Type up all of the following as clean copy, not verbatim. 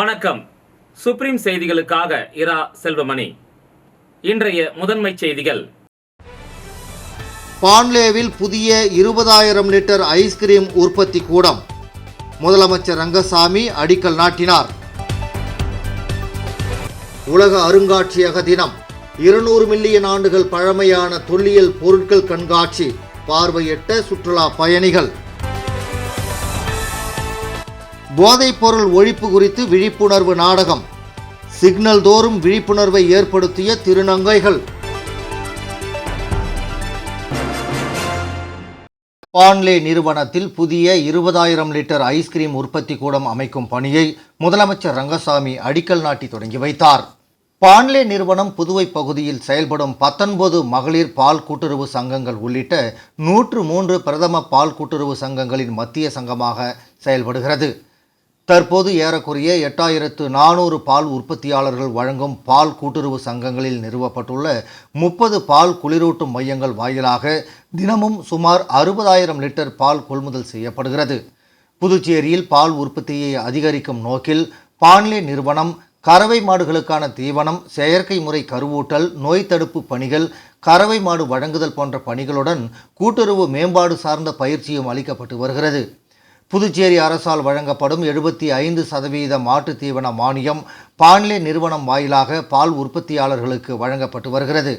வணக்கம். சுப்ரீம் செய்திகளுக்காக இரா செல்வமணி. இன்றைய முதன்மை செய்திகள். பான்லேவில் புதிய 20,000 லிட்டர் ஐஸ்கிரீம் உற்பத்தி கூடம். முதலமைச்சர் ரங்கசாமி அடிக்கல் நாட்டினார். உலக அருங்காட்சியக தினம். 200 மில்லியன் ஆண்டுகள் பழமையான தொல்லியல் பொருட்கள் கண்காட்சி பார்வையிட்ட சுற்றுலா பயணிகள். போதைப்பொருள் ஒழிப்பு குறித்து விழிப்புணர்வு நாடகம். சிக்னல் தோறும் விழிப்புணர்வை ஏற்படுத்திய திருநங்கைகள். பான்லே நிறுவனத்தில் புதிய 20,000 லிட்டர் ஐஸ்கிரீம் உற்பத்தி கூடம் அமைக்கும் பணியை முதலமைச்சர் ரங்கசாமி அடிக்கல் நாட்டி தொடங்கி வைத்தார். பான்லே நிறுவனம் புதுவை பகுதியில் செயல்படும் 19 மகளிர் பால் கூட்டுறவு சங்கங்கள் உள்ளிட்ட 103 பிரதம பால் கூட்டுறவு சங்கங்களின் மத்திய சங்கமாக செயல்படுகிறது. தற்போது ஏறக்குறைய 8,400 பால் உற்பத்தியாளர்கள் வழங்கும் பால் கூட்டுறவு சங்கங்களில் நிறுவப்பட்டுள்ள 30 பால் குளிரூட்டும் மையங்கள் வாயிலாக தினமும் சுமார் 60,000 லிட்டர் பால் கொள்முதல் செய்யப்படுகிறது. புதுச்சேரியில் பால் உற்பத்தியை அதிகரிக்கும் நோக்கில் பான்லே நிறுவனம் கறவை மாடுகளுக்கான தீவனம், செயற்கை முறை கருவூட்டல், நோய் தடுப்பு பணிகள், கறவை மாடு வழங்குதல் போன்ற பணிகளுடன் கூட்டுறவு மேம்பாடு சார்ந்த பயிற்சியும் அளிக்கப்பட்டு வருகிறது. புதுச்சேரி அரசால் வழங்கப்படும் 75% மாட்டு தீவன மானியம் பான்லே நிறுவனம் வாயிலாக பால் உற்பத்தியாளர்களுக்கு வழங்கப்பட்டு வருகிறது.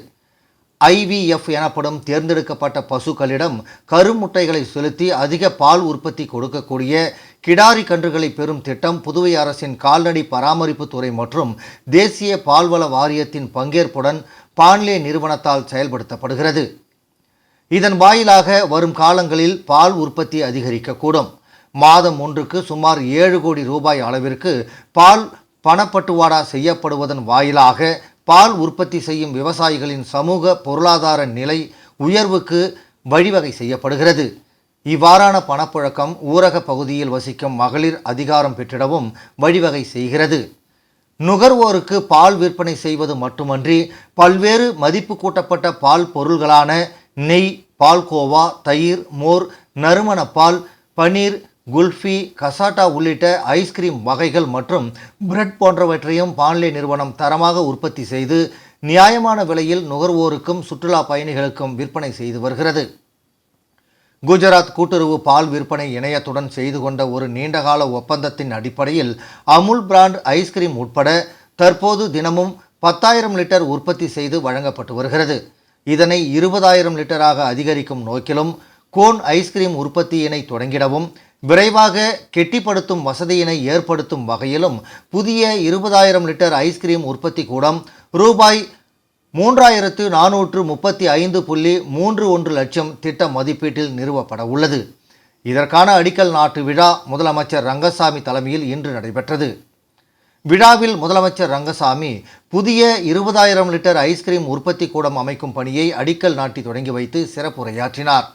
IVF எனப்படும் தேர்ந்தெடுக்கப்பட்ட பசுக்களிடம் கருமுட்டைகளை செலுத்தி அதிக பால் உற்பத்தி கொடுக்கக்கூடிய கிடாரி கன்றுகளை பெறும் திட்டம் புதுவை அரசின் கால்நடை பராமரிப்பு துறை மற்றும் தேசிய பால்வள வாரியத்தின் பங்கேற்புடன் பான்லே நிறுவனத்தால் செயல்படுத்தப்படுகிறது. இதன் வாயிலாக வரும் காலங்களில் பால் உற்பத்தி அதிகரிக்கக்கூடும். மாதம் ஒன்றுக்கு சுமார் 7 கோடி ரூபாய் அளவிற்கு பால் பணப்பட்டுவாடா செய்யப்படுவதன் வாயிலாக பால் உற்பத்தி செய்யும் விவசாயிகளின் சமூக பொருளாதார நிலை உயர்வுக்கு வழிவகை செய்யப்படுகிறது. இவ்வாறான பணப்புழக்கம் ஊரக பகுதியில் வசிக்கும் மகளிர் அதிகாரம் பெற்றிடவும் வழிவகை செய்கிறது. நுகர்வோருக்கு பால் விற்பனை செய்வது மட்டுமன்றி பல்வேறு மதிப்பு கூட்டப்பட்ட பால் பொருள்களான நெய், பால்கோவா, தயிர், மோர், நறுமணப்பால், பனீர், குல்ஃபி, கசாட்டா உள்ளிட்ட ஐஸ்கிரீம் வகைகள் மற்றும் பிரெட் போன்றவற்றையும் பான்லே நிறுவனம் தரமாக உற்பத்தி செய்து நியாயமான விலையில் நுகர்வோருக்கும் சுற்றுலா பயணிகளுக்கும் விற்பனை செய்து வருகிறது. குஜராத் கூட்டுறவு பால் விற்பனை இணையத்துடன் செய்து கொண்ட ஒரு நீண்டகால ஒப்பந்தத்தின் அடிப்படையில் அமுல் பிராண்ட் ஐஸ்கிரீம் உட்பட தற்போது தினமும் 10,000 லிட்டர் உற்பத்தி செய்து வழங்கப்பட்டு வருகிறது. இதனை 20,000 லிட்டராக அதிகரிக்கும் நோக்கிலும் கோன் ஐஸ்கிரீம் உற்பத்தியினை தொடங்கிடவும் விரைவாக கெட்டிப்படுத்தும் வசதியினை ஏற்படுத்தும் வகையிலும் புதிய 20,000 லிட்டர் ஐஸ்கிரீம் உற்பத்தி கூடம் ரூபாய் 3,435.31 லட்சம் திட்ட மதிப்பீட்டில் நிறுவப்பட உள்ளது. இதற்கான அடிக்கல் நாட்டு விழா முதலமைச்சர் ரங்கசாமி தலைமையில் இன்று நடைபெற்றது. விழாவில் முதலமைச்சர் ரங்கசாமி புதிய 20,000 லிட்டர் ஐஸ்கிரீம் உற்பத்தி கூடம் அமைக்கும் பணியை அடிக்கல் நாட்டி தொடங்கி வைத்து சிறப்புரையாற்றினார்.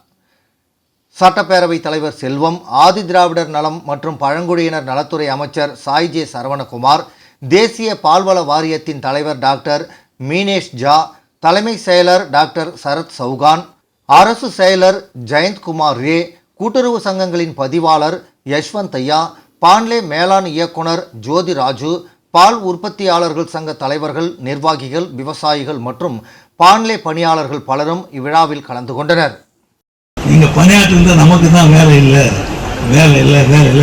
சட்டப்பேரவைத் தலைவர் செல்வம், ஆதி திராவிடர் நலம் மற்றும் பழங்குடியினர் நலத்துறை அமைச்சர் சாய் ஜே சரவணகுமார், தேசிய பால்வள வாரியத்தின் தலைவர் டாக்டர் மீனேஷ் ஜா, தலைமை செயலர் டாக்டர் சரத் சௌகான், அரசு செயலர் ஜெயந்த்குமார் ரே, கூட்டுறவு சங்கங்களின் பதிவாளர் யஷ்வந்த் ஐயா, பான்லே மேலாண் இயக்குனர் ஜோதி ராஜு, பால் உற்பத்தியாளர்கள் சங்க தலைவர்கள், நிர்வாகிகள், விவசாயிகள் மற்றும் பான்லே பணியாளர்கள் பலரும் இவ்விழாவில் கலந்து கொண்டனர். இங்கே பணியாற்றுறது நமக்கு தான் வேலை இல்லை,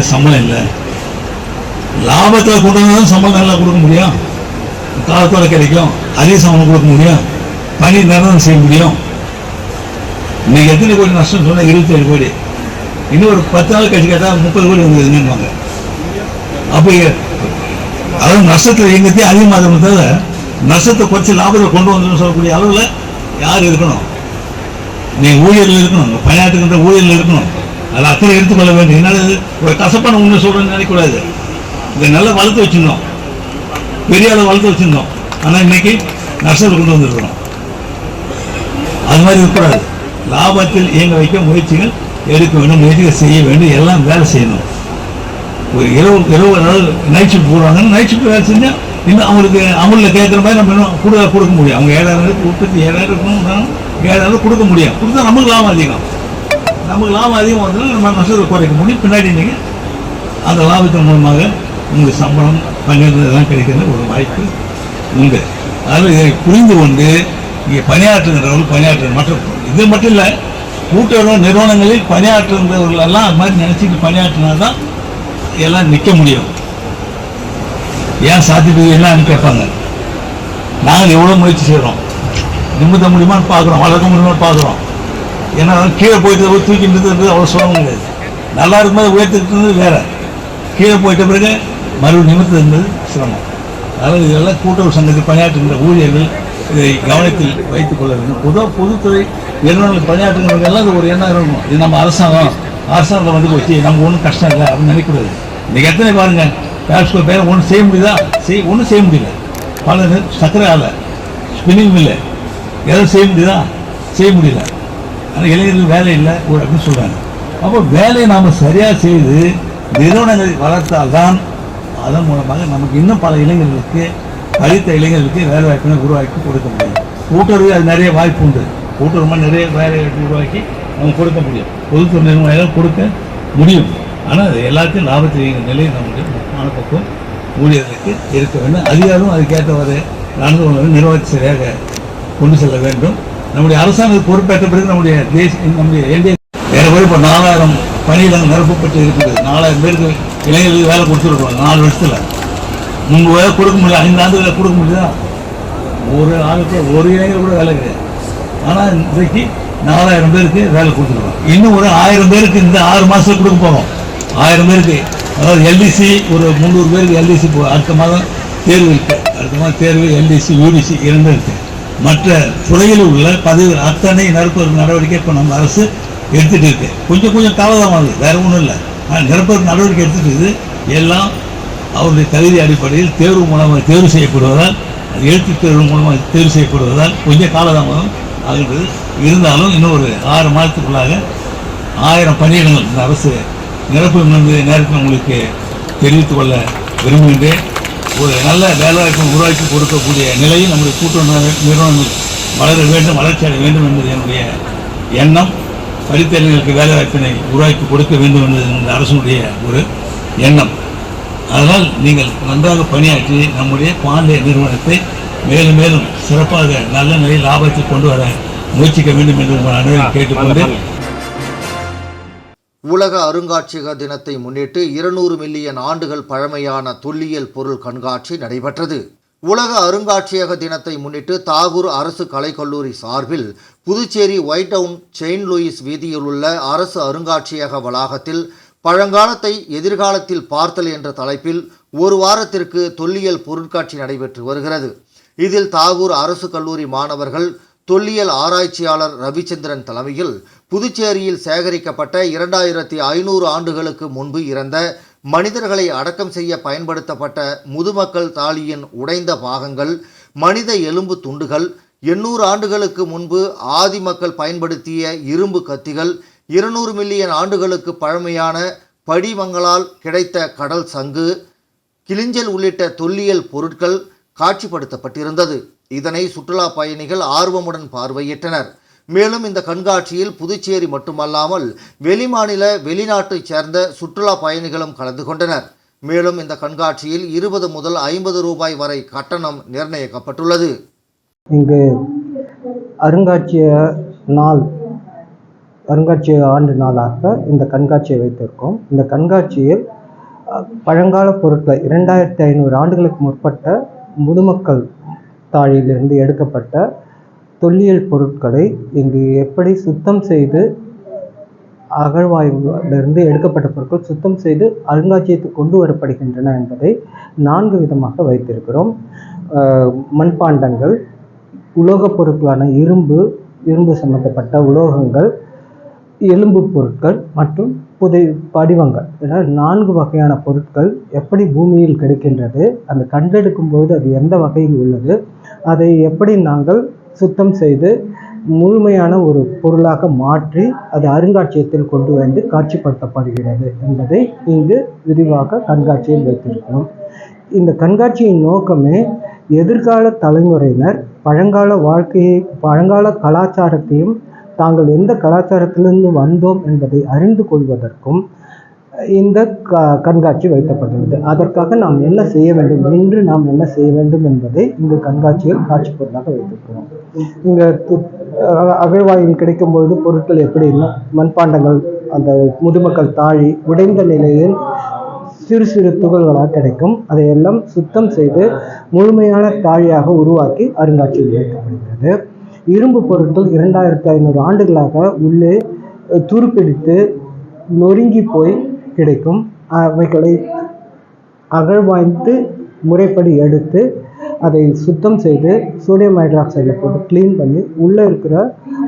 சம்பளம் இல்லை. லாபத்தில் கொண்டு வந்தாலும் சம்பளம் நல்லா கொடுக்க முடியும், காலத்தோடு கிடைக்கும், அதிக சம்பளம் கொடுக்க முடியும், பணி நிர்ணயம் செய்ய முடியும். இன்னைக்கு எத்தனை கோடி நஷ்டம் சொன்னால் 27 கோடி. இன்னும் ஒரு 10 நாள் கழிச்சு கேட்டால் 30 கோடி வந்ததுன்னு. அப்போ அதாவது நஷ்டத்தில் இயங்கத்தையும் அதிகமாக தவிர நஷ்டத்தை குறைச்சி லாபத்தை கொண்டு வந்து சொல்லக்கூடிய அளவில் யார் இருக்கணும்? நீங்கள் ஊழியர்கள் இருக்கணும், பணியாற்றுகின்ற ஊழியர்கள் இருக்கணும். அதை அக்கறை எடுத்துக்கொள்ள வேண்டும். என்னால் ஒரு கசப்பான உண்மை சொல்கிறேன்னு நினைக்கக்கூடாது. இதை நல்லா வளர்த்து வச்சுருந்தோம், பெரிய அளவு வளர்த்து வச்சுருந்தோம். ஆனால் இன்னைக்கு நஷ்டத்தை கொண்டு வந்துருக்கிறோம். அது மாதிரி இருக்கக்கூடாது. லாபத்தில் இயங்க வைக்க முயற்சிகள் எடுக்க வேண்டும், முயற்சிகள் செய்ய வேண்டும், எல்லாம் வேலை செய்யணும். ஒரு இரவு அதாவது நைட் ஷிஃப்ட் போடுவாங்கன்னா நைட் ஷிஃப்ட் வேலை செஞ்சால் இன்னும் அவங்களுக்கு அமுலில் கேட்குற மாதிரி நம்ம இன்னும் கொடுக்க முடியும். அவங்க 7,000 உற்பத்தி 7,000 இருக்கணும், 7,000 கொடுக்க முடியும். கொடுத்தா நமக்கு லாபம் அதிகம். நமக்கு லாபம் அதிகம் வந்தாலும் நம்ம நஷ்டத்தை குறைக்க முடியும். பின்னாடி நீங்கள் அந்த லாபத்தின் மூலமாக உங்களுக்கு சம்பளம் பங்கிருந்ததெல்லாம் கிடைக்கிற ஒரு வாய்ப்பு உண்டு. அதனால் இதை புரிந்து கொண்டு இங்கே பணியாற்றுகிறவர்கள் பணியாற்ற மற்ற இது மட்டும் இல்லை, கூட்டுறவு நிறுவனங்களில் பணியாற்றுகிறவர்கள் எல்லாம் அது மாதிரி நினச்சிட்டு பணியாற்றினா தான் எல்லாம் நிற்க முடியும். ஏன் சாத்தியத்துக்கு என்னன்னு கேட்பாங்க. நாங்கள் எவ்வளோ முயற்சி செய்கிறோம், நிமித்த முடியுமான்னு பார்க்குறோம், வளர்க்க முடியுமான்னு பார்க்குறோம். ஏன்னா கீழே போயிட்டு தூக்கின்றது அவ்வளோ சொல்ல முடியாது. நல்லா இருக்கும்போது உயர்த்திட்டு வேற, கீழே போயிட்ட பிறகு மறுபடியும் நிமித்தம் இருந்தது சிரமம். அதாவது இதெல்லாம் கூட்டுறவு சங்கத்தில் பணியாற்றுகின்ற ஊழியர்கள் இதை கவனத்தில் வைத்துக் கொள்ள வேண்டும். பொதுத்துறை நிறுவனங்கள் பணியாற்றுகிறவர்கள் எல்லாம் இது ஒரு எண்ணம் இருக்கணும். இது நம்ம அரசாங்கத்தில் வந்து போச்சு, நமக்கு ஒன்றும் கஷ்டம் இல்லை அப்படின்னு நினைக்கூடாது. இன்றைக்கி எத்தனை பாருங்கள், பேட்ஸ்கோ பேர் ஒன்றும் செய்ய முடியுதா? ஒன்றும் செய்ய முடியல. பல சர்க்கரை ஆலை, ஸ்பின்னிங் மில்லு எதுவும் செய்ய முடியுதா? செய்ய முடியல. ஆனால் இளைஞர்கள் வேலை இல்லை அப்படின்னு சொல்கிறாங்க. அப்போ வேலையை நாம் சரியாக செய்து நிறுவனங்களை வளர்த்தால்தான் அதன் மூலமாக நமக்கு இன்னும் பல இளைஞர்களுக்கு, படித்த இளைஞர்களுக்கு வேலை வாய்ப்பினை உருவாக்கி கொடுக்க முடியும். கூட்டுறவு அது நிறைய வாய்ப்பு உண்டு. கூட்டுறவு நிறைய வேலை வாய்ப்பு உருவாக்கி நம்ம கொடுக்க முடியும். பொதுத்துறை நிறுவனம் கொடுக்க முடியும். ஆனால் அது எல்லாத்தையும் லாபத்தில் நிலை நம்முடைய முக்கியமான பக்கம் ஊழியர்களுக்கு இருக்க வேண்டும். அதிகாரம் அதுக்கேற்றவாறு நடந்து கொள்ள நிர்வாகத்தை சரியாக கொண்டு செல்ல வேண்டும். நம்முடைய அரசாங்கம் பொறுப்பேற்ற பிறகு நம்முடைய என்டிஏ ஏறக்குறைய இப்போ 4000 பணியிடங்கள் நிரப்பப்பட்டு இருக்குது. 4000 பேருக்கு இளைஞர்களுக்கு வேலை கொடுத்துருக்கோம் 4 வருஷத்தில். முன்பு வேலை கொடுக்க முடியல, 5 ஆண்டுகளில் கொடுக்க முடியுதா? ஒரு ஆளுக்கு ஒரு இளைஞர் கூட வேலை கிடையாது. ஆனால் இன்றைக்கு 4000 பேருக்கு வேலை கொடுத்துருக்கோம். இன்னும் ஒரு 1000 பேருக்கு இந்த 6 மாதத்தில் கொடுக்க போகிறோம். 1000 பேருக்கு, அதாவது எல்டிசி ஒரு 300 பேருக்கு எல்டிசி அடுத்த மாதம் தேர்வு இருக்குது. அடுத்த மாதம் தேர்வு எல்டிசி யூடிசி 2 இருக்குது. மற்ற துறையில் உள்ள பதவி அத்தனை நிரப்புவதற்கு நடவடிக்கை இப்போ நம்ம அரசு எடுத்துகிட்டு இருக்கு. கொஞ்சம் காலதாமது, வேறு ஒன்றும் இல்லை. ஆனால் நிரப்புவதற்கு நடவடிக்கை எடுத்துகிட்டு இருக்குது. எல்லாம் அவருடைய தகுதி அடிப்படையில் தேர்வு மூலமாக தேர்வு செய்யப்படுவதால், அது எழுத்து தேர்வு மூலமாக தேர்வு செய்யப்படுவதால் கொஞ்சம் காலதாமதம் ஆகின்றது. இருந்தாலும் இன்னும் ஒரு 6 மாதத்துக்குள்ளாக 1000 பணியிடங்கள் இந்த அரசு நிரப்பும் என்று நேரத்தில் உங்களுக்கு தெரிவித்துக் கொள்ள விரும்புகின்றேன். ஒரு நல்ல வேலைவாய்ப்பை உருவாக்கி கொடுக்கக்கூடிய நிலையில் நம்முடைய கூட்டுறவு நிறுவனங்கள் வளர வேண்டும், வளர்ச்சி அடைய வேண்டும் என்பது என்னுடைய எண்ணம். படித்த இளைஞர்களுக்கு வேலைவாய்ப்பினை உருவாக்கி கொடுக்க வேண்டும் என்பது இந்த அரசுடைய ஒரு எண்ணம். அதனால் நீங்கள் நன்றாக பணியாற்றி நம்முடைய பாண்டிய நிறுவனத்தை மேலும் மேலும் சிறப்பாக நல்ல நிலையில் லாபத்தை கொண்டு வர முயற்சிக்க வேண்டும் என்று அனைவரும் கேட்டுக்கொண்டு, உலக அருங்காட்சியக தினத்தை முன்னிட்டு 200 மில்லியன் ஆண்டுகள் பழமையான தொல்லியல் பொருள் கண்காட்சி நடைபெற்றது. உலக அருங்காட்சியக தினத்தை முன்னிட்டு தாகூர் அரசு கலைக்கல்லூரி சார்பில் Puducherry white town Saint Louis வீதியில் உள்ள அரசு அருங்காட்சியக வளாகத்தில் பழங்காலத்தை எதிர்காலத்தில் பார்த்தல் என்ற தலைப்பில் ஒரு வாரத்திற்கு தொல்லியல் பொருட்காட்சி நடைபெற்று வருகிறது. இதில் தாகூர் அரசு கல்லூரி மாணவர்கள் தொல்லியல் ஆராய்ச்சியாளர் ரவிச்சந்திரன் தலைமையில் புதுச்சேரியில் சேகரிக்கப்பட்ட 2500 ஆண்டுகளுக்கு முன்பு இறந்த மனிதர்களை அடக்கம் செய்ய பயன்படுத்தப்பட்ட முதுமக்கள் தாழியின் உடைந்த பாகங்கள், மனித எலும்பு துண்டுகள், 800 ஆண்டுகளுக்கு முன்பு ஆதி மக்கள் பயன்படுத்திய இரும்பு கத்திகள், 200 மில்லியன் ஆண்டுகளுக்கு பழமையான படிமங்களால் கிடைத்த கடல் சங்கு, கிளிஞ்சல் உள்ளிட்ட தொல்லியல் பொருட்கள் காட்சிப்படுத்தப்பட்டிருந்தது. இதனை சுற்றுலா பயணிகள் ஆர்வமுடன் பார்வையிட்டனர். மேலும் இந்த கண்காட்சியில் புதுச்சேரி மட்டுமல்லாமல் வெளிமாநில வெளிநாட்டைச் சேர்ந்த சுற்றுலா பயணிகளும் கலந்து கொண்டனர். மேலும் இந்த கண்காட்சியில் 20 முதல் 50 ரூபாய் வரை கட்டணம் நிர்ணயிக்கப்பட்டுள்ளது. இங்கு அருங்காட்சியக ஆண்டு நாளாக இந்த கண்காட்சியை வைத்திருக்கோம். இந்த கண்காட்சியில் பழங்கால பொருட்கள் 2500 ஆண்டுகளுக்கு முற்பட்ட முதுமக்கள் தாழியிலிருந்து எடுக்கப்பட்ட தொல்லியல் பொருட்களை இங்கு எப்படி சுத்தம் செய்து, அகழ்வாய்விலிருந்து எடுக்கப்பட்ட பொருட்கள் சுத்தம் செய்து அருங்காட்சியகத்துக்கு கொண்டு வரப்படுகின்றன என்பதை 4 விதமாக வைத்திருக்கிறோம். மண்பாண்டங்கள், உலோகப் பொருட்களான இரும்பு சம்பந்தப்பட்ட உலோகங்கள், எலும்பு பொருட்கள் மற்றும் படிவங்கள் என 4 வகையான பொருட்கள் எப்படி பூமியில் கிடைக்கின்றது, அந்த கண்டெடுக்கும்போது அது எந்த வகையில் உள்ளது, அதை எப்படி நாங்கள் சுத்தம் செய்து முழுமையான ஒரு பொருளாக மாற்றி அது அருங்காட்சியகத்தில் கொண்டு வந்து காட்சிப்படுத்தப்படுகிறது என்பதை இங்கு விரிவாக கண்காட்சியில் வைத்திருக்கிறோம். இந்த கண்காட்சியின் நோக்கமே எதிர்கால தலைமுறையினர் பழங்கால கலாச்சாரத்தையும் தாங்கள் எந்த கலாச்சாரத்திலிருந்து வந்தோம் என்பதை அறிந்து கொள்வதற்கும், இந்த கண்காட்சி வைக்கப்பட்டுள்ளது. அதற்காக நாம் என்ன செய்ய வேண்டும், இன்று நாம் என்ன செய்ய வேண்டும் என்பதை இந்த கண்காட்சியில் காட்சி பொருளாக வைத்திருக்கிறோம். இங்கே அகழ்வாயில் கிடைக்கும்பொழுது பொருட்கள் எப்படின்னா மண்பாண்டங்கள், அந்த முதுமக்கள் தாழி உடைந்த நிலையில் சிறு சிறு துகள்களாக கிடைக்கும். அதையெல்லாம் சுத்தம் செய்து முழுமையான தாழியாக உருவாக்கி அருங்காட்சியகம் வைக்கப்படுகிறது. இரும்பு பொருட்கள் 2500 ஆண்டுகளாக உள்ளே துருப்பிடித்து நொறுங்கி போய் கிடைக்கும். அவைகளை அகழ்வாய்ந்து முறைப்படி எடுத்து அதை சுத்தம் செய்து சோடியம் ஹைட்ராக்சைடில் போட்டு க்ளீன் பண்ணி உள்ளே இருக்கிற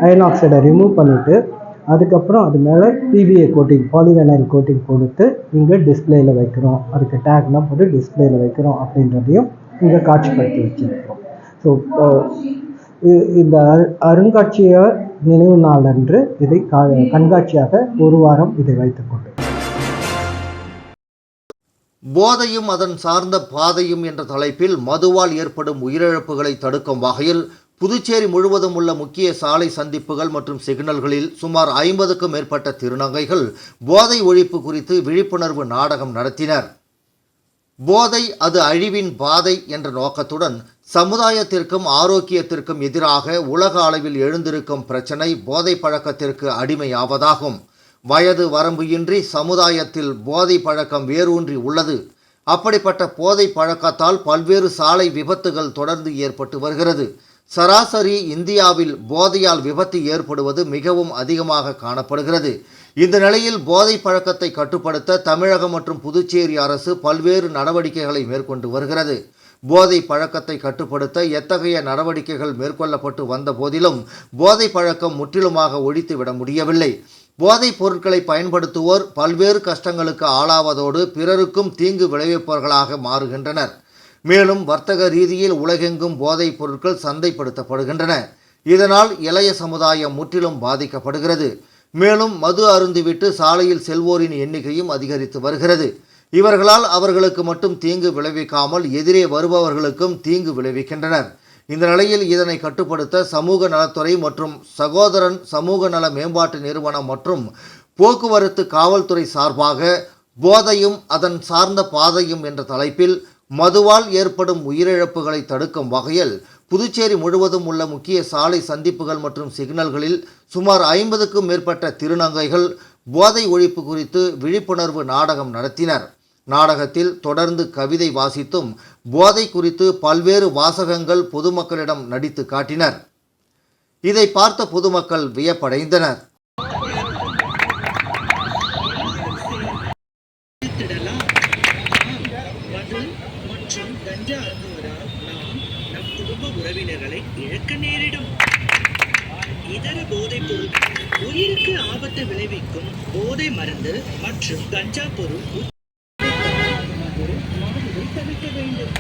அயன் ஆக்சைடை ரிமூவ் பண்ணிவிட்டு அதுக்கப்புறம் அது மேலே பிவிஏ கோட்டிங், பாலிவினைல் கோட்டிங் கொடுத்து இங்கே டிஸ்பிளேயில் வைக்கிறோம். அதுக்கு டேக்லாம் போட்டு டிஸ்பிளேயில் வைக்கிறோம் அப்படின்றதையும் இங்கே காட்சிப்படுத்தி வச்சுருக்கிறோம். ஸோ இந்த அருங்காட்சியக நினைவு நாள் அன்று இதை கண்காட்சியாக ஒரு வாரம் இதை வைத்துக்கொண்டு போதையும் அதன் சார்ந்த பாதையும் என்ற தலைப்பில் மதுவால் ஏற்படும் உயிரிழப்புகளை தடுக்கும் வகையில் புதுச்சேரி முழுவதும் உள்ள முக்கிய சாலை சந்திப்புகள் மற்றும் சிக்னல்களில் சுமார் 50க்கும் மேற்பட்ட திருநங்கைகள் போதை ஒழிப்பு குறித்து விழிப்புணர்வு நாடகம் நடத்தினர். போதை அது அழிவின் பாதை என்ற நோக்கத்துடன் சமுதாயத்திற்கும் ஆரோக்கியத்திற்கும் எதிராக உலக அளவில் எழுந்திருக்கும் பிரச்சனை போதை பழக்கத்திற்கு அடிமையாவதாகும். வயது வரம்பு இன்றி சமுதாயத்தில் போதை பழக்கம் வேரூன்றி உள்ளது. அப்படிப்பட்ட போதை பழக்கத்தால் பல்வேறு சாலை விபத்துகள் தொடர்ந்து ஏற்பட்டு வருகிறது. சராசரி இந்தியாவில் போதையால் விபத்து ஏற்படுவது மிகவும் அதிகமாக காணப்படுகிறது. இந்த நிலையில் போதை பழக்கத்தை கட்டுப்படுத்த தமிழகம் மற்றும் புதுச்சேரி அரசு பல்வேறு நடவடிக்கைகளை மேற்கொண்டு வருகிறது. போதை பழக்கத்தை கட்டுப்படுத்த எத்தகைய நடவடிக்கைகள் மேற்கொள்ளப்பட்டு வந்த போதிலும் போதை பழக்கம் முற்றிலுமாக ஒழித்துவிட முடியவில்லை. போதைப் பொருட்களை பயன்படுத்துவோர் பல்வேறு கஷ்டங்களுக்கு ஆளாவதோடு பிறருக்கும் தீங்கு விளைவிப்பவர்களாக மாறுகின்றனர். மேலும் வர்த்தக ரீதியில் உலகெங்கும் போதைப் பொருட்கள் சந்தைப்படுத்தப்படுகின்றன. இதனால் இளைய சமுதாயம் முற்றிலும் பாதிக்கப்படுகிறது. மேலும் மது அருந்திவிட்டு சாலையில் செல்வோரின் எண்ணிக்கையும் அதிகரித்து வருகிறது. இவர்களால் அவர்களுக்கு மட்டும் தீங்கு விளைவிக்காமல் எதிரே வருபவர்களுக்கும் தீங்கு விளைவிக்கின்றனர். இந்த நிலையில் இதனை கட்டுப்படுத்த சமூக நலத்துறை மற்றும் சகோதரன் சமூக நல மேம்பாட்டு நிறுவனம் மற்றும் போக்குவரத்து காவல்துறை சார்பாக போதையும் அதன் சார்ந்த பாதையும் என்ற தலைப்பில் மதுவால் ஏற்படும் உயிரிழப்புகளை தடுக்கும் வகையில் புதுச்சேரி முழுவதும் உள்ள முக்கிய சாலை சந்திப்புகள் மற்றும் சிக்னல்களில் சுமார் 50க்கும் மேற்பட்ட திருநங்கைகள் போதை ஒழிப்பு குறித்து விழிப்புணர்வு நாடகம் நடத்தினர். நாடகத்தில் தொடர்ந்து கவிதை வாசித்தும் போதை குறித்து பல்வேறு வாசகங்கள் பொதுமக்களிடம் நடித்து காட்டினர். இதை பார்த்த பொதுமக்கள் வியப்படைந்தனர். உறவினர்களை இழக்க நேரிடும். இதர போதைப் பொருள் உயிருக்கு ஆபத்து விளைவிக்கும் போதை மருந்து மற்றும் கஞ்சா பொருள் தவிர்க்க வேண்டும்.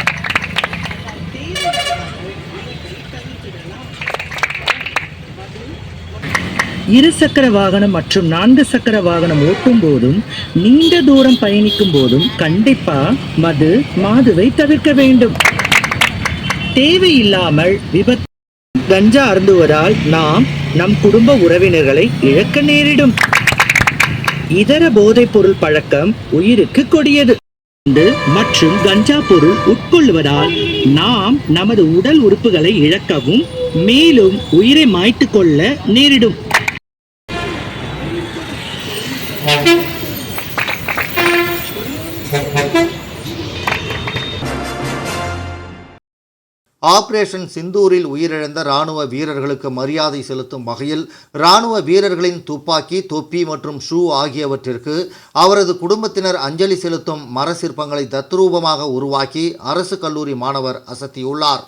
இரு சக்கர வாகனம் மற்றும் 4 சக்கர வாகனம் ஓட்டும் போதும் நீண்ட தூரம் பயணிக்கும் போதும் கண்டிப்பா மாதுவை தவிர்க்க வேண்டும். தேவையில்லாமல் விபத்து கஞ்சா அருந்துவதால் நாம் நம் குடும்ப உறவினர்களை இழக்க நேரிடும். இதர போதைப் பொருள் பழக்கம் உயிருக்கு கொடியது மற்றும் கஞ்சா பொருள் உட்கொள்வதால் நாம் நமது உடல் உறுப்புகளை இழக்கவும் மேலும் உயிரை மாய்த்து கொள்ள நேரிடும். ஆபரேஷன் சிந்தூரில் உயிரிழந்த இராணுவ வீரர்களுக்கு மரியாதை செலுத்தும் வகையில் இராணுவ வீரர்களின் துப்பாக்கி, தொப்பி மற்றும் ஷூ ஆகியவற்றிற்கு அவரது குடும்பத்தினர் அஞ்சலி செலுத்தும் மர சிற்பங்களை தத்ரூபமாக உருவாக்கி அரசு கல்லூரி மாணவர் அசத்தியுள்ளார்.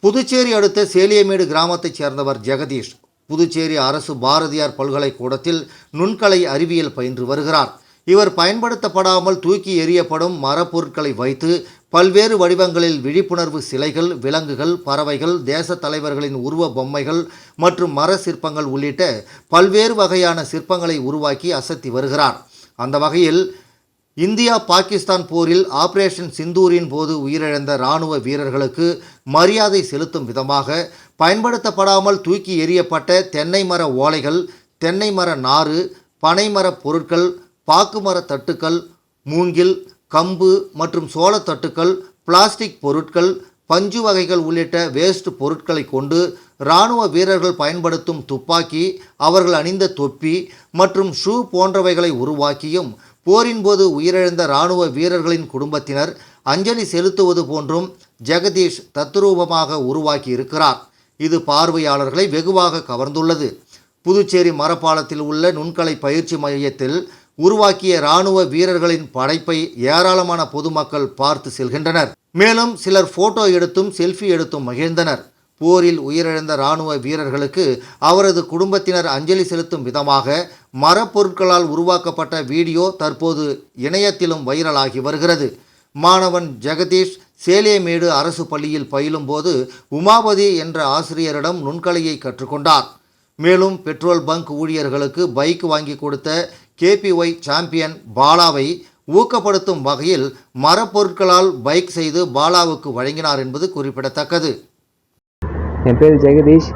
புதுச்சேரி அடுத்த சேலியமேடு கிராமத்தைச் சேர்ந்தவர் ஜெகதீஷ். புதுச்சேரி அரசு பாரதியார் பல்கலைக்கூடத்தில் நுண்கலை அறிவியல் பயின்று வருகிறார். இவர் பயன்படுத்தப்படாமல் தூக்கி எறியப்படும் மரப்பொருட்களை வைத்து பல்வேறு வடிவங்களில் விழிப்புணர்வு சிலைகள், விலங்குகள், பறவைகள், தேச தலைவர்களின் உருவ பொம்மைகள் மற்றும் மர சிற்பங்கள் உள்ளிட்ட பல்வேறு வகையான சிற்பங்களை உருவாக்கி அசத்தி வருகிறார். அந்த வகையில் இந்தியா பாகிஸ்தான் போரில் ஆபரேஷன் சிந்தூரின் போது உயிரிழந்த இராணுவ வீரர்களுக்கு மரியாதை செலுத்தும் விதமாக பயன்படுத்தப்படாமல் தூக்கி எறியப்பட்ட தென்னை மர ஓலைகள், தென்னை மர நாறு, பனைமர பொருட்கள், பாக்குமர தட்டுக்கள், மூங்கில், கம்பு மற்றும் சோளத்தட்டுக்கள், பிளாஸ்டிக் பொருட்கள், பஞ்சு வகைகள் உள்ளிட்ட வேஸ்ட் பொருட்களை கொண்டு இராணுவ வீரர்கள் பயன்படுத்தும் துப்பாக்கி, அவர்கள் அணிந்த தொப்பி மற்றும் ஷூ போன்றவைகளை உருவாக்கியும் போரின் போது உயிரிழந்த இராணுவ வீரர்களின் குடும்பத்தினர் அஞ்சலி செலுத்துவது போன்றும் ஜெகதீஷ் தத்ரூபமாக உருவாக்கி இருக்கிறார். இது பார்வையாளர்களை வெகுவாக கவர்ந்துள்ளது. புதுச்சேரி மரப்பாலத்தில் உள்ள நுண்கலை பயிற்சி மையத்தில் உருவாக்கிய இராணுவ வீரர்களின் படைப்பை ஏராளமான பொதுமக்கள் பார்த்து செல்கின்றனர். மேலும் சிலர் போட்டோ எடுத்தும் செல்ஃபி எடுத்தும் மகிழ்ந்தனர். போரில் உயிரிழந்த இராணுவ வீரர்களுக்கு அவரது குடும்பத்தினர் அஞ்சலி செலுத்தும் விதமாக மரப்பொருட்களால் உருவாக்கப்பட்ட வீடியோ தற்போது இணையத்திலும் வைரலாகி வருகிறது. மாணவன் ஜெகதீஷ் சேலேமேடு அரசு பள்ளியில் பயிலும்போது உமாபதி என்ற ஆசிரியரிடம் நுண்கலையை கற்றுக்கொண்டார். மேலும் பெட்ரோல் பங்க் ஊழியர்களுக்கு பைக் வாங்கி கொடுத்த KPY சாம்பியன் பாலாவை ஊக்கப்படுத்தும் வகையில் மரப்பொருட்களால் பைக் செய்து பாலாவுக்கு வழங்கினார் என்பது குறிப்பிடத்தக்கது. என் பேர் ஜெகதீஷ்.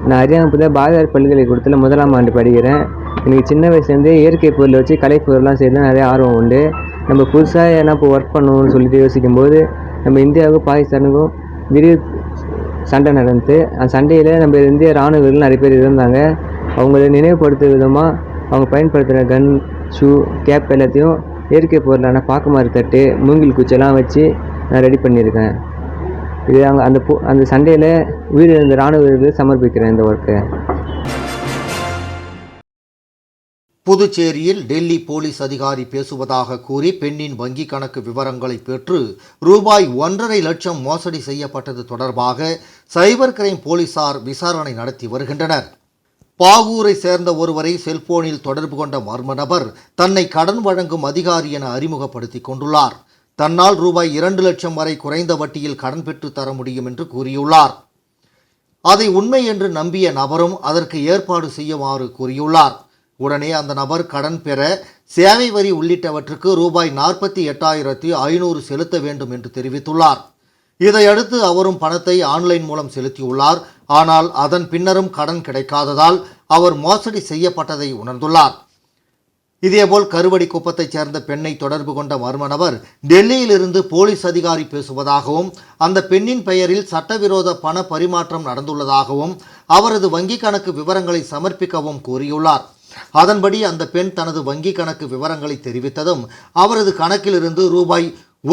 நான் அரியாங்குப்பத்தில் பாரதியார் பல்கலைக்கழகத்தில் 1ஆம் ஆண்டு படிக்கிறேன். எனக்கு சின்ன வயசுலேருந்தே இயற்கை பொருளை வச்சு கலை பொருள்லாம் செய்யறது நிறைய ஆர்வம் உண்டு. நம்ம புதுசாக ஏன்னா இப்போ ஒர்க் பண்ணணும்னு சொல்லிட்டு யோசிக்கும்போது நம்ம இந்தியாவுக்கும் பாகிஸ்தானுக்கும் திடீர் சண்டை நடந்து, அந்த சண்டையில் நம்ம இந்திய இராணுவ வீரர்கள் நிறைய பேர் இருந்தாங்க. அவங்கள நினைவுபடுத்தும் விதமாக அவங்க பயன்படுத்துகிற கன், ஷூ, கேப் எல்லாத்தையும் இயற்கை பொருளான பாக்குமர தட்டு, மூங்கில் குச்செல்லாம் வச்சு நான் ரெடி பண்ணியிருக்கேன். இது அந்த சண்டையில் உயிரிழந்த இராணுவ வீரர்களுக்கு சமர்ப்பிக்கிறேன் இந்த ஒர்க்கை. புதுச்சேரியில் டெல்லி போலீஸ் அதிகாரி பேசுவதாக கூறி பெண்ணின் வங்கி கணக்கு விவரங்களை பெற்று ரூபாய் 1.5 லட்சம் மோசடி செய்யப்பட்டது தொடர்பாக சைபர் கிரைம் போலீசார் விசாரணை நடத்தி வருகின்றனர். பாகூரை சேர்ந்த ஒருவரை செல்போனில் தொடர்பு கொண்ட மர்ம நபர் தன்னை கடன் வழங்கும் அதிகாரி என அறிமுகப்படுத்தி கொண்டுள்ளார். தன்னால் ரூபாய் 2 லட்சம் வரை குறைந்த வட்டியில் கடன் பெற்று தர முடியும் என்று கூறியுள்ளார். அதை உண்மை என்று நம்பிய நபரும் அதற்கு ஏற்பாடு செய்யுமாறு கூறியுள்ளார். உடனே அந்த நபர் கடன் பெற சேவை வரி உள்ளிட்டவற்றுக்கு ரூபாய் 48,500 செலுத்த வேண்டும் என்று தெரிவித்துள்ளார். இதையடுத்து அவரும் பணத்தை ஆன்லைன் மூலம் செலுத்தியுள்ளார். ஆனால் அதன் பின்னரும் கடன் கிடைக்காததால் அவர் மோசடி செய்யப்பட்டதை உணர்ந்துள்ளார். இதேபோல் கருவடி குப்பத்தைச் சேர்ந்த பெண்ணை தொடர்பு கொண்ட மர்ம நபர் டெல்லியிலிருந்து போலீஸ் அதிகாரி பேசுவதாகவும் அந்த பெண்ணின் பெயரில் சட்டவிரோத பண பரிமாற்றம் நடந்துள்ளதாகவும் அவரது வங்கி கணக்கு விவரங்களை சமர்ப்பிக்கவும் கூறியுள்ளார். அதன்படி அந்த பெண் தனது வங்கி கணக்கு விவரங்களை தெரிவித்ததும் அவரது கணக்கிலிருந்து ரூபாய்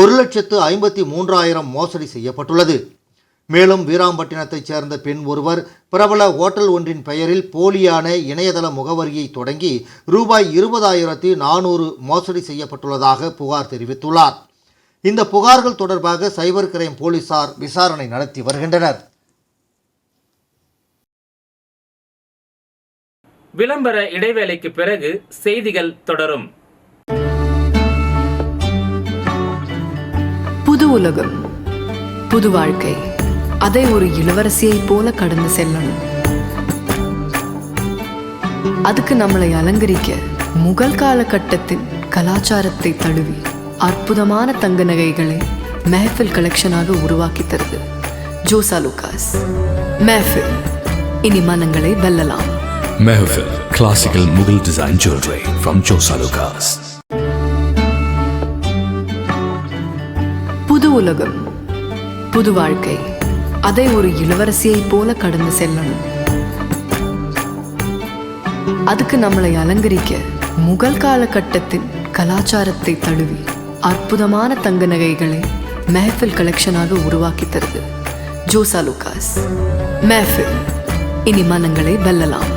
1,53,000 மோசடி செய்யப்பட்டுள்ளது. மேலும் வீராம்பட்டினத்தைச் சேர்ந்த பெண் ஒருவர் பிரபல ஓட்டல் ஒன்றின் பெயரில் போலியான இணையதள முகவரியை தொடங்கி ரூபாய் 20,400 மோசடி செய்யப்பட்டுள்ளதாக புகார் தெரிவித்துள்ளார். இந்த புகார்கள் தொடர்பாக சைபர் கிரைம் போலீசார் விசாரணை நடத்தி வருகின்றனர். விளம்பர இடைவேளைக்கு பிறகு செய்திகள் தொடரும். புது உலகம், புது வாழ்க்கை, அதை ஒரு இளவரசியைப் போல கடந்து செல்லணும். அதுக்கு நம்மளை அலங்கரிக்க முகல் காலகட்டத்தின் கலாச்சாரத்தை தழுவி அற்புதமான தங்க நகைகளை மெஹஃபில் கலெக்ஷனாக உருவாக்கி தருது ஜோசா லுகாஸ். மெஹஃபில், இனி மனங்களை வெல்லலாம். Mehfil, classical Mughal design jewelry from Josa Lucas. புது உலகம், புது வாழ்க்கை, அதை ஒரு இளவரசியைப் போல கடந்து செல்லணும். அதுக்கு நம்மளை அலங்கரிக்க முகல் காலகட்டத்தின் கலாச்சாரத்தை தழுவி அற்புதமான தங்க நகைகளை மெஹஃபில் கலெக்ஷனாக உருவாக்கி தருது ஜோசா லுகாஸ். மெஹஃபில், இனி மனங்களை வெல்லலாம்.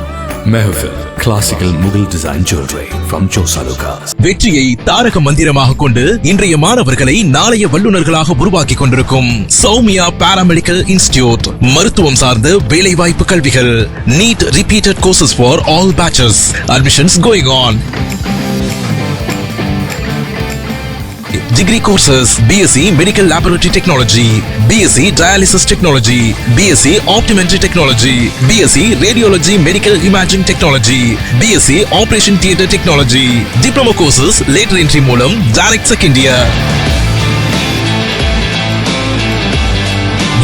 Mehfil, classical Mughal design jewelry from Josa Lucas. வெற்றியை தாரக மந்திரமாக கொண்டு இன்றைய மாணவர்களை நாளைய வல்லுநர்களாக உருவாக்கி கொண்டிருக்கும் சௌமியா பாராமெடிக்கல் இன்ஸ்டிடியூட். மருத்துவம் சார்ந்த வேலை வாய்ப்பு கல்விகள். NEET repeated courses for all batches. Admissions going on. Degree courses: BSc Medical Laboratory Technology, BSc Dialysis Technology, BSc Optometry Technology, BSc Radiology Medical Imaging Technology, BSc Operation Theatre Technology. Diploma courses later entry மூலம் direct second year.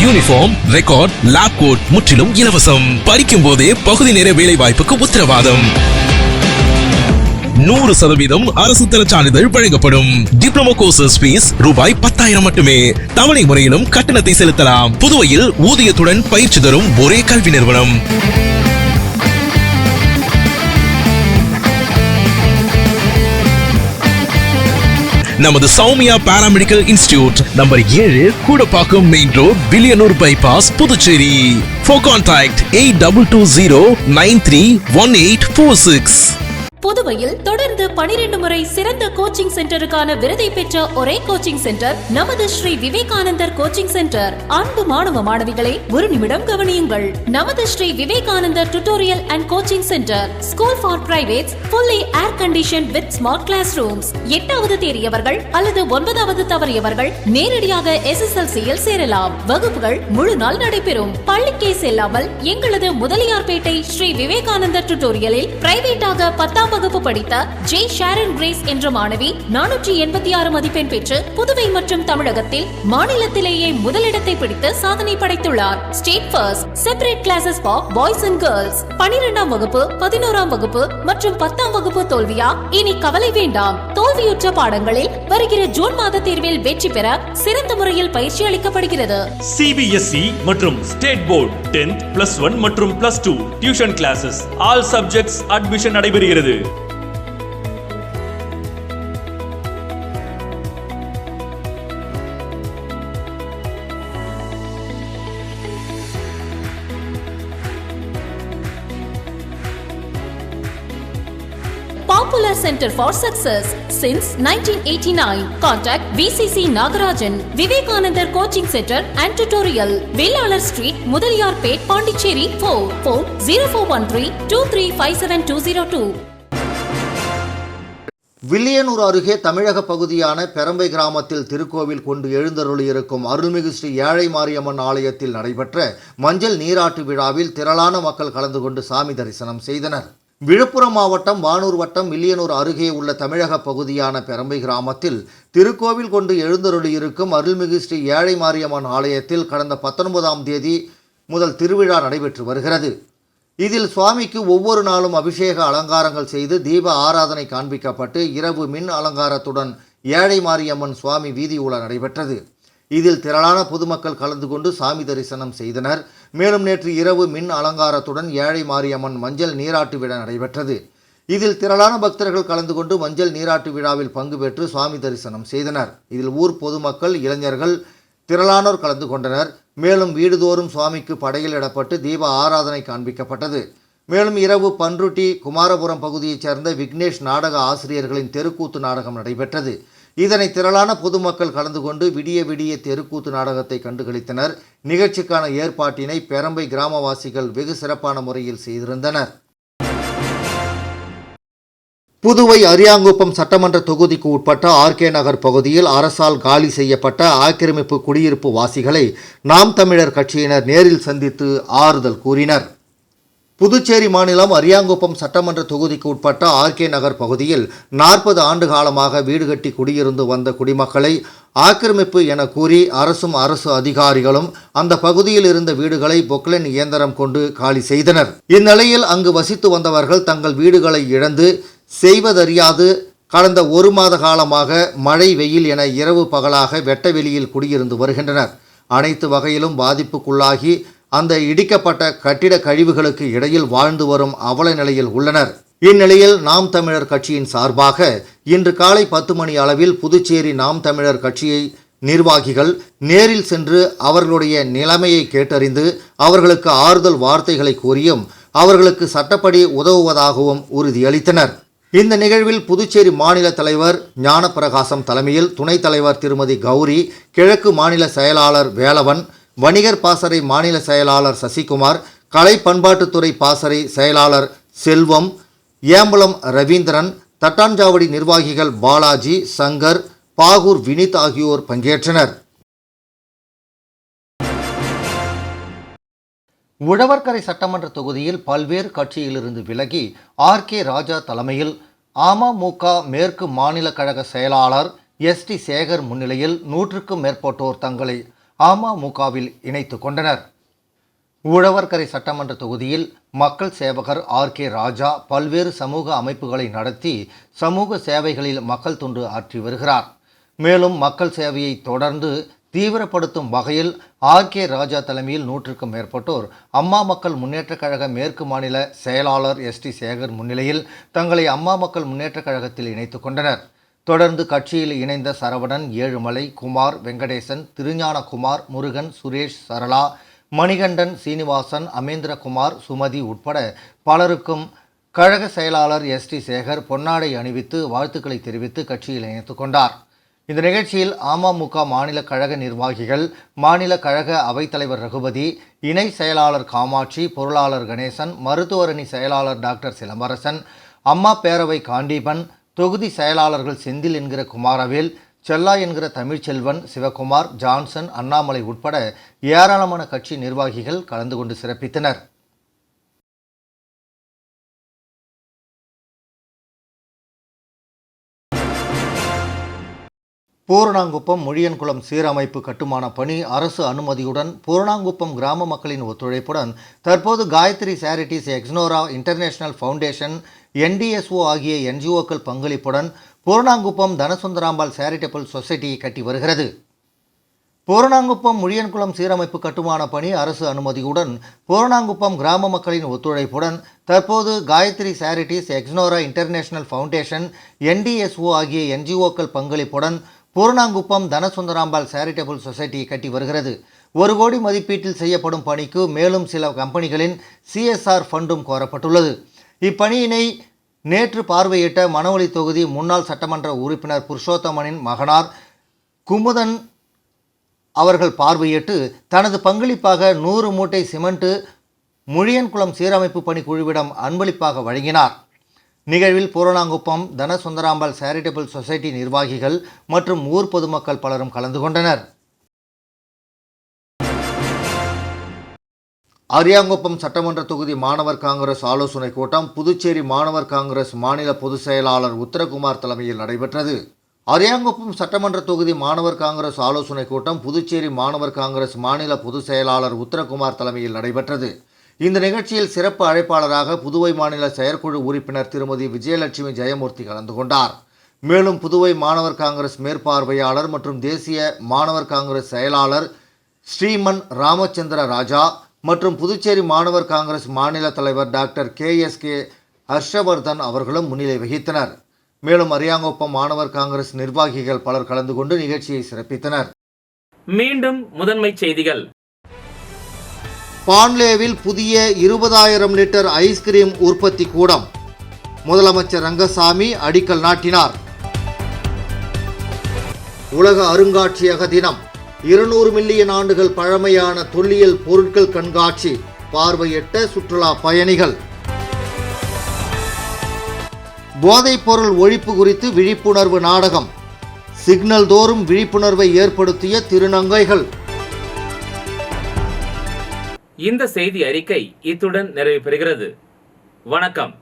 Uniform, record, lab coat முற்றிலும் இலவசம். படிக்கும் போதே பகுதி நேர வேலை வாய்ப்புக்கு உத்தரவாதம். 100% அரசு தர சான்றிதழ் வழங்கப்படும். டிப்ளமோ கோர்சஸ் ஃபீஸ் ரூபாய் 10,000 மட்டுமே. தவணை முறையிலும் கட்டணத்தை செலுத்தலாம். புதுவையில் ஊதியத்துடன் பயிற்சி தரும் ஒரே கல்வி நிறுவனம். நமது Soumya paramedical institute number 7 Koodapakkam main road Villianur bypass Puducherry. For contact 8220931846. புதுவையில் தொடர்ந்து 12 முறை சிறந்த கோச்சிங் சென்டருக்கான விருதை பெற்ற ஒரே கோச்சிங் சென்டர் நமது ஸ்ரீ விவேகானந்தர் கோச்சிங் சென்டர். அன்பு மாணவ மாணவிகளை ஒரு நிமிடம் கவனியுங்கள். நமது Shri Vivekanandar tutorial and coaching centre school for privates, fully air conditioned with smart classrooms. 8வது தேறியவர்கள் அல்லது 9வது தவறியவர்கள் நேரடியாக SSLC-யில் சேரலாம். வகுப்புகள் முழு நாள் நடைபெறும். பள்ளிக்கே செல்லாமல் எங்களது முதலியார்பேட்டை ஸ்ரீ விவேகானந்தர் டியூட்டோரியலில் பிரைவேட்டாக 10ஆம் வகுப்பு படித்த ஜே ஷாரன் கிரேஸ் என்ற மாணவி 486 மதிப்பெண் பெற்று புதுவை மற்றும் தமிழகத்தில் மாநிலத்திலேயே முதலிடத்தை பிடித்து சாதனை படைத்துள்ளார். State first. Separate classes for boys and girls. 12ஆம் வகுப்பு, 11ஆம் வகுப்பு மற்றும் 10ஆம் வகுப்பு தோல்வியா? இனி கவலை வேண்டாம். தோல்வியுற்ற பாடங்களில் வருகிற ஜூன் மாத தேர்வில் வெற்றி பெற சிறந்த முறையில் பயிற்சி அளிக்கப்படுகிறது. CBSE மற்றும் ஸ்டேட் போர்டு 10th +1 மற்றும் +2 tuition classes all subjects admission நடைபெறுகிறது. Popular Center for Success since 1989. Contact VCC Nagarajan, Vivekanandar Coaching Center and Tutorial, Vellalar Street, Mudaliyarpet, Pondicherry. Phone 04132357 Villianur அருகே தமிழக பகுதியான பெரம்பை கிராமத்தில் திருக்கோவில் கொண்டு எழுந்தருளியிருக்கும் அருள்மிகு ஸ்ரீ ஏழை மாரியம்மன் ஆலயத்தில் நடைபெற்ற மஞ்சள் நீராட்டு விழாவில் திரளான மக்கள் கலந்து கொண்டு சாமி தரிசனம் செய்தனர். விழுப்புரம் மாவட்டம் வானூர் வட்டம் வில்லியனூர் அருகே உள்ள தமிழக பகுதியான பெரம்பை கிராமத்தில் திருக்கோவில் கொண்டு எழுந்தருளியிருக்கும் அருள்மிகு ஸ்ரீ ஏழை மாரியம்மன் ஆலயத்தில் கடந்த 19ஆம் தேதி முதல் திருவிழா நடைபெற்று வருகிறது. இதில் சுவாமிக்கு ஒவ்வொரு நாளும் அபிஷேக அலங்காரங்கள் செய்து தீப ஆராதனை காண்பிக்கப்பட்டு இரவு மின் அலங்காரத்துடன் ஏழை மாரியம்மன் சுவாமி வீதி உலா நடைபெற்றது. இதில் திரளான பொதுமக்கள் கலந்து கொண்டு சாமி தரிசனம் செய்தனர். மேலும் நேற்று இரவு மின் அலங்காரத்துடன் ஏழை மாரியம்மன் மஞ்சள் நீராட்டு விழா நடைபெற்றது. இதில் திரளான பக்தர்கள் கலந்து கொண்டு மஞ்சள் நீராட்டு விழாவில் பங்கு பெற்று சுவாமி தரிசனம் செய்தனர். இதில் ஊர் பொதுமக்கள், இளைஞர்கள் திரளானோர் கலந்து கொண்டனர். மேலும் வீடுதோறும் சுவாமிக்கு படையில் இடப்பட்டு தீப ஆராதனை காண்பிக்கப்பட்டது. மேலும் இரவு பன்ருட்டி குமாரபுரம் பகுதியைச் சேர்ந்த விக்னேஷ் நாடக ஆசிரியர்களின் தெருக்கூத்து நாடகம் நடைபெற்றது. இதனை திரளான பொதுமக்கள் கலந்து கொண்டு விடிய விடிய தெருக்கூத்து நாடகத்தை கண்டுகளித்தனர். நிகழ்ச்சிக்கான ஏற்பாட்டினை பெரம்பை கிராமவாசிகள் வெகு சிறப்பான முறையில் செய்திருந்தனர். புதுவை அரியாங்குப்பம் சட்டமன்ற தொகுதிக்கு உட்பட்ட RK நகர் பகுதியில் அரசால் காலி செய்யப்பட்ட ஆக்கிரமிப்பு குடியிருப்பு வாசிகளை நாம் தமிழர் கட்சியினர் நேரில் சந்தித்து ஆறுதல் கூறினர். புதுச்சேரி மாநிலம் அரியாங்குப்பம் சட்டமன்ற தொகுதிக்கு உட்பட்ட RK நகர் பகுதியில் 40 ஆண்டு காலமாக வீடு கட்டி குடியிருந்து வந்த குடிமக்களை ஆக்கிரமிப்பு என கூறி அரசும் அரசு அதிகாரிகளும் அந்த பகுதியில் இருந்த வீடுகளை பொக்லைன் இயந்திரம் கொண்டு காலி செய்தனர். இந்நிலையில் அங்கு வசித்து வந்தவர்கள் தங்கள் வீடுகளை இழந்து செய்வதறியாது கடந்த 1 மாத காலமாக மழை வெயில் என இரவு பகலாக வெட்ட வெளியில் குடியிருந்து வருகின்றனர். அனைத்து வகையிலும் பாதிப்புக்குள்ளாகி அந்த இடிக்கப்பட்ட கட்டிட கழிவுகளுக்கு இடையில் வாழ்ந்து வரும் அவல நிலையில் உள்ளனர். இந்நிலையில் நாம் தமிழர் கட்சியின் சார்பாக இன்று காலை 10 மணி அளவில் புதுச்சேரி நாம் தமிழர் கட்சியை நிர்வாகிகள் நேரில் சென்று அவர்களுடைய நிலைமையை கேட்டறிந்து அவர்களுக்கு ஆறுதல் வார்த்தைகளை கூறியும் அவர்களுக்கு சட்டப்படி உதவுவதாகவும் உறுதியளித்தனர். இந்த நிகழ்வில் புதுச்சேரி மாநில தலைவர் ஞானப்பிரகாசம் தலைமையில் துணைத் தலைவர் திருமதி கௌரி, கிழக்கு மாநில செயலாளர் வேலவன், வணிகர் பாசறை மாநில செயலாளர் சசிகுமார், கலை பண்பாட்டுத்துறை பாசறை செயலாளர் செல்வம், ஏம்பலம் ரவீந்திரன், தட்டாஞ்சாவடி நிர்வாகிகள் பாலாஜி, சங்கர், பாகூர் வினித் ஆகியோர் பங்கேற்றனர். உழவர்கரை சட்டமன்ற தொகுதியில் பல்வேறு கட்சியிலிருந்து விலகி RK ராஜா தலைமையில் அமமுக மேற்கு மாநில கழக செயலாளர் ST சேகர் முன்னிலையில் 100க்கும் மேற்பட்டோர் தங்களை அமமுகவில் இணைத்து கொண்டனர். உழவர்கரை சட்டமன்ற தொகுதியில் மக்கள் சேவகர் ஆர்.கே. ராஜா பல்வேறு சமூக அமைப்புகளை நடத்தி சமூக சேவைகளில் மக்கள் தொண்டு ஆற்றி வருகிறார். மேலும் மக்கள் சேவையை தொடர்ந்து தீவிரப்படுத்தும் வகையில் ஆர்.கே. ராஜா தலைமையில் 100க்கும் மேற்பட்டோர் அம்மா மக்கள் முன்னேற்றக் கழக மேற்கு மாநில செயலாளர் எஸ்.டி. சேகர் முன்னிலையில் தங்களை அம்மா மக்கள் முன்னேற்றக் கழகத்தில் இணைத்துக் கொண்டனர். தொடர்ந்து கட்சியில் இணைந்த சரவணன், ஏழுமலை, குமார், வெங்கடேசன், திருஞானகுமார், முருகன், சுரேஷ், சரளா, மணிகண்டன், சீனிவாசன், அமேந்திரகுமார், சுமதி உட்பட பலருக்கும் கழக செயலாளர் எஸ்.டி. சேகர் பொன்னாடை அணிவித்து வாழ்த்துக்களை தெரிவித்து கட்சியில் இணைத்துக் கொண்டார். இந்த நிகழ்ச்சியில் அமமுக மாநில கழக நிர்வாகிகள், மாநில கழக அவைத்தலைவர் ரகுபதி, இணை செயலாளர் காமாட்சி, பொருளாளர் கணேசன், மருத்துவரணி செயலாளர் டாக்டர் சிலம்பரசன், அம்மா பேரவை காண்டீபன், தொகுதி செயலாளர்கள் செந்தில் என்கிற குமாரவேல், செல்லா என்கிற தமிழ்ச்செல்வன், சிவகுமார், ஜான்சன், அண்ணாமலை உட்பட ஏராளமான கட்சி நிர்வாகிகள் கலந்து கொண்டு சிறப்பித்தனர். பூரணாங்குப்பம் முழியன்குளம் சீரமைப்பு கட்டுமான பணி அரசு அனுமதியுடன் பூரணாங்குப்பம் கிராம மக்களின் ஒத்துழைப்புடன் தற்போது Gayathri charities, Exnora international foundation, NDSO ஆகிய NGOக்கள் பங்களிப்புடன் பூரணாங்குப்பம் தனசுந்தராம்பாள் சேரிட்டபிள் சொசைட்டியை கட்டி வருகிறது. பூரணாங்குப்பம் முழியன்குளம் சீரமைப்பு கட்டுமான பணி அரசு அனுமதியுடன் பூரணாங்குப்பம் கிராம மக்களின் ஒத்துழைப்புடன் தற்போது Gayathri charities, Exnora international foundation, NDSO ஆகிய NGOக்கள் பங்களிப்புடன் பூரணாங்குப்பம் தனசுந்தராம்பாள் சேரிட்டபிள் சொசைட்டியை கட்டி வருகிறது. 1 கோடி மதிப்பீட்டில் செய்யப்படும் பணிக்கு மேலும் சில கம்பெனிகளின் CSR ஃபண்டும் கோரப்பட்டுள்ளது. இப்பணியினை நேற்று பார்வையிட்ட மணவெளி தொகுதி முன்னாள் சட்டமன்ற உறுப்பினர் புருஷோத்தமனின் மகனார் குமுதன் அவர்கள் பார்வையிட்டு தனது பங்களிப்பாக 100 மூட்டை சிமெண்ட் முழியன்குளம் சீரமைப்பு பணி குழுவிடம் அன்பளிப்பாக வழங்கினார். நிகழ்வில் பூரணாங்குப்பம் தனசுந்தராம்பாள் சேரிட்டபிள் சொசைட்டி நிர்வாகிகள் மற்றும் ஊர் பொதுமக்கள் பலரும் கலந்து கொண்டனர். அரியாங்குப்பம் சட்டமன்ற தொகுதி மாணவர் காங்கிரஸ் ஆலோசனை கூட்டம் புதுச்சேரி மாணவர் காங்கிரஸ் மாநில பொதுச் செயலாளர் உத்தரகுமார் தலைமையில் நடைபெற்றது. அரியாங்குப்பம் சட்டமன்ற தொகுதி மாணவர் காங்கிரஸ் ஆலோசனை கூட்டம் புதுச்சேரி மாணவர் காங்கிரஸ் மாநில பொதுச் செயலாளர் உத்தரகுமார் தலைமையில் நடைபெற்றது. இந்த நிகழ்ச்சியில் சிறப்பு அழைப்பாளராக புதுவை மாநில செயற்குழு உறுப்பினர் திருமதி விஜயலட்சுமி ஜெயமூர்த்தி கலந்து கொண்டார். மேலும் புதுவை மாணவர் காங்கிரஸ் மேற்பார்வையாளர் மற்றும் தேசிய மாணவர் காங்கிரஸ் செயலாளர் ஸ்ரீமன் ராமச்சந்திர ராஜா மற்றும் புதுச்சேரி மாணவர் காங்கிரஸ் மாநில தலைவர் டாக்டர் KSK ஹர்ஷவர்தன் அவர்களும் முன்னிலை வகித்தனர். மேலும் அரியாங்குப்பம் மாணவர் காங்கிரஸ் நிர்வாகிகள் பலர் கலந்து கொண்டு நிகழ்ச்சியை சிறப்பித்தனர். மீண்டும் முதன்மை செய்திகள். பான்லேவில் புதிய 20,000 லிட்டர் ஐஸ்கிரீம் உற்பத்தி கூடம் முதலமைச்சர் ரங்கசாமி அடிக்கல் நாட்டினார். உலக அருங்காட்சியக தினம் 200 மில்லியன் ஆண்டுகள் பழமையான தொல்லியல் பொருட்கள் கண்காட்சி பார்வையிட்ட சுற்றுலா பயணிகள். போதைப்பொருள் ஒழிப்பு குறித்து விழிப்புணர்வு நாடகம், சிக்னல் தோறும் விழிப்புணர்வை ஏற்படுத்திய திருநங்கைகள். இந்த செய்தி அறிக்கை இத்துடன் நிறைவு பெறுகிறது. வணக்கம்.